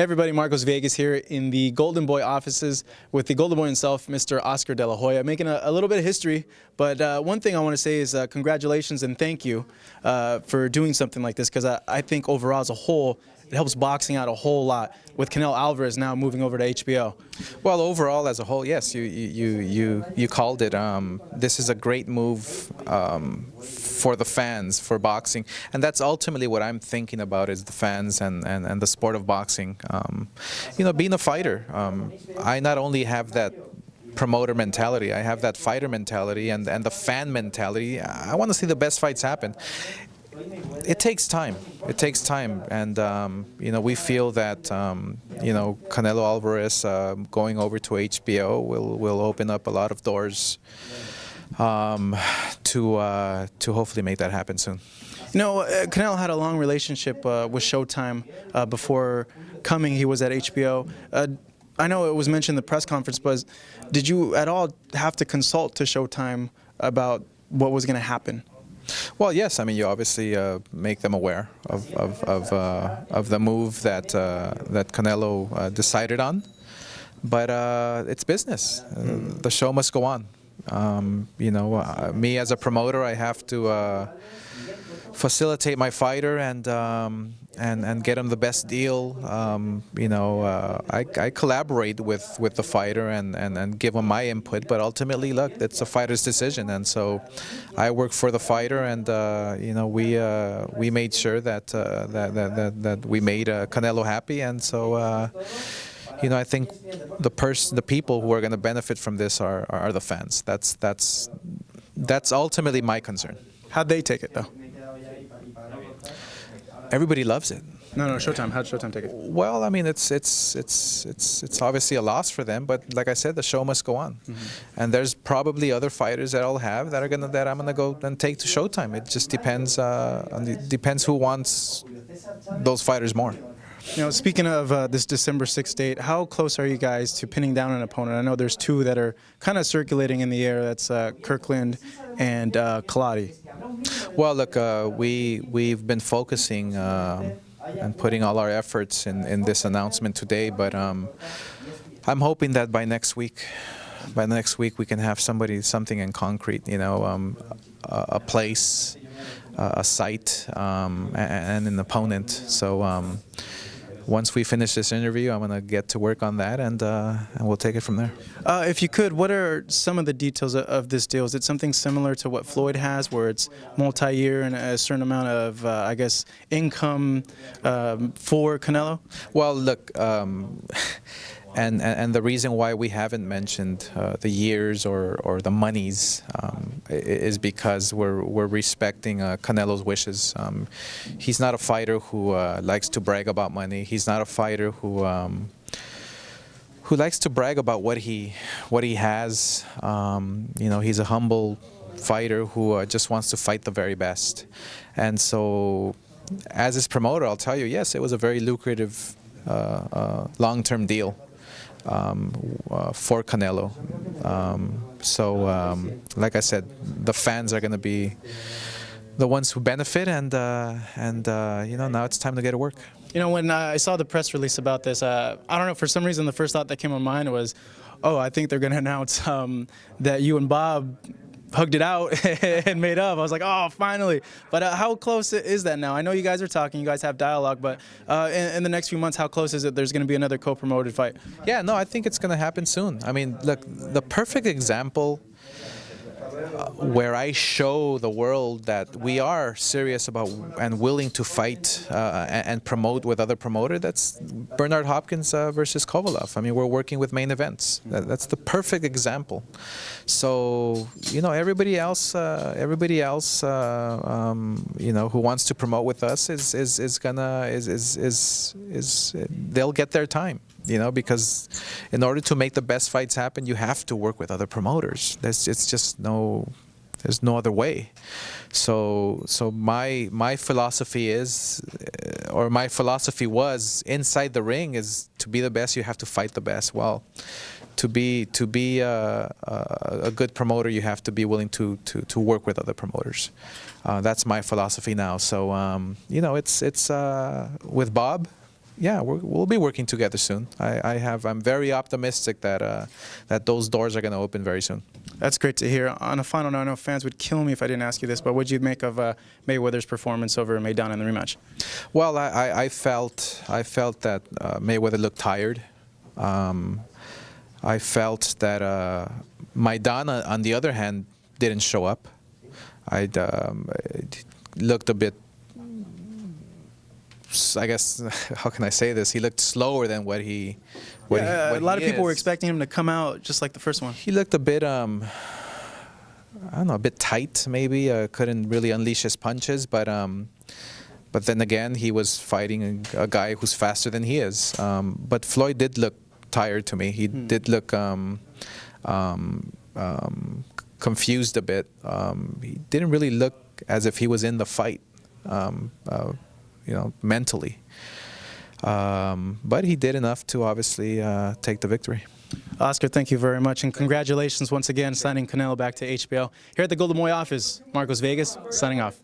Hey everybody, Marcos Villegas here in the Golden Boy offices with the Golden Boy himself, Mr. Oscar De La Hoya, making a little bit of history. But one thing I want to say is congratulations and thank you for doing something like this, because I think overall as a whole, it helps boxing out a whole lot, with Canelo Alvarez now moving over to HBO. Well, overall, as a whole, yes, you called it. This is a great move for the fans, for boxing, and that's ultimately what I'm thinking about, is the fans and the sport of boxing. You know, being a fighter, I not only have that promoter mentality, I have that fighter mentality and the fan mentality. I want to see the best fights happen. It takes time. It takes time, and you know, we feel that you know, Canelo Alvarez going over to HBO will open up a lot of doors to hopefully make that happen soon. You know, Canelo had a long relationship with Showtime before coming. He was at HBO. I know it was mentioned in the press conference, but did you at all have to consult to Showtime about what was going to happen? Well, yes. I mean, you obviously make them aware of the move that Canelo decided on, but it's business. The show must go on. You know, me as a promoter, I have to facilitate my fighter and get him the best deal. You know, I collaborate with the fighter and give him my input, but ultimately, look, it's a fighter's decision, and so I work for the fighter, and you know, we made sure that we made Canelo happy, and so. You know, I think the people who are going to benefit from this are the fans. That's ultimately my concern. How'd they take it, though? Everybody loves it. No, Showtime. How'd Showtime take it? Well, I mean, it's obviously a loss for them, but like I said, the show must go on. And there's probably other fighters that I'll have that I'm gonna go and take to Showtime. It just depends who wants those fighters more. You know, speaking of this December 6th date, how close are you guys to pinning down an opponent? I know there's two that are kind of circulating in the air. That's Kirkland and Kaladi. Well, look, we've been focusing and putting all our efforts in this announcement today, but I'm hoping that by next week we can have something in concrete. You know, a place, a site, and an opponent. So. Once we finish this interview, I'm going to get to work on that, and we'll take it from there. If you could, what are some of the details of this deal? Is it something similar to what Floyd has, where it's multi-year and a certain amount of, I guess, income for Canelo? Well, look, and the reason why we haven't mentioned the years or the monies is because we're respecting Canelo's wishes. He's not a fighter who likes to brag about money. He's not a fighter who likes to brag about what he has. You know, he's a humble fighter who just wants to fight the very best. And so, as his promoter, I'll tell you, yes, it was a very lucrative long-term deal. For Canelo. So, like I said, the fans are going to be the ones who benefit, and you know, now it's time to get to work. You know, when I saw the press release about this, I don't know, for some reason the first thought that came to mind was, oh, I think they're going to announce that you and Bob hugged it out and made up. I was like, oh, finally. But how close is that now? I know you guys are talking, you guys have dialogue, but in the next few months, how close is it there's going to be another co-promoted fight? Yeah, no, I think it's going to happen soon. I mean, look, the perfect example where I show the world that we are serious about and willing to fight and promote with other promoters, that's Bernard Hopkins versus Kovalev. I mean, we're working with main events. That's the perfect example. So, you know, everybody else, you know, who wants to promote with us they'll get their time. You know, because in order to make the best fights happen, you have to work with other promoters. There's no other way. So my philosophy is, or my philosophy was, inside the ring is to be the best, you have to fight the best. Well, to be a good promoter, you have to be willing to work with other promoters. That's my philosophy now. So you know, it's with Bob. yeah, we'll be working together soon. I'm very optimistic that that those doors are going to open very soon. That's great to hear. On a final note, I know fans would kill me if I didn't ask you this, but what did you make of Mayweather's performance over Maidana in the rematch? Well, I felt that Mayweather looked tired. I felt that Maidana, on the other hand, didn't show up. It looked a bit, I guess, how can I say this? He looked slower than what he. A lot of people were is. expecting him to come out just like the first one. He looked a bit, I don't know, a bit tight maybe. Couldn't really unleash his punches, but then again, he was fighting a guy who's faster than he is. But Floyd did look tired to me. He did look confused a bit. He didn't really look as if he was in the fight, mentally. But he did enough to obviously take the victory. Oscar, thank you very much, and congratulations once again signing Canelo back to HBO. Here at the Golden Boy office, Marcos Villegas signing off.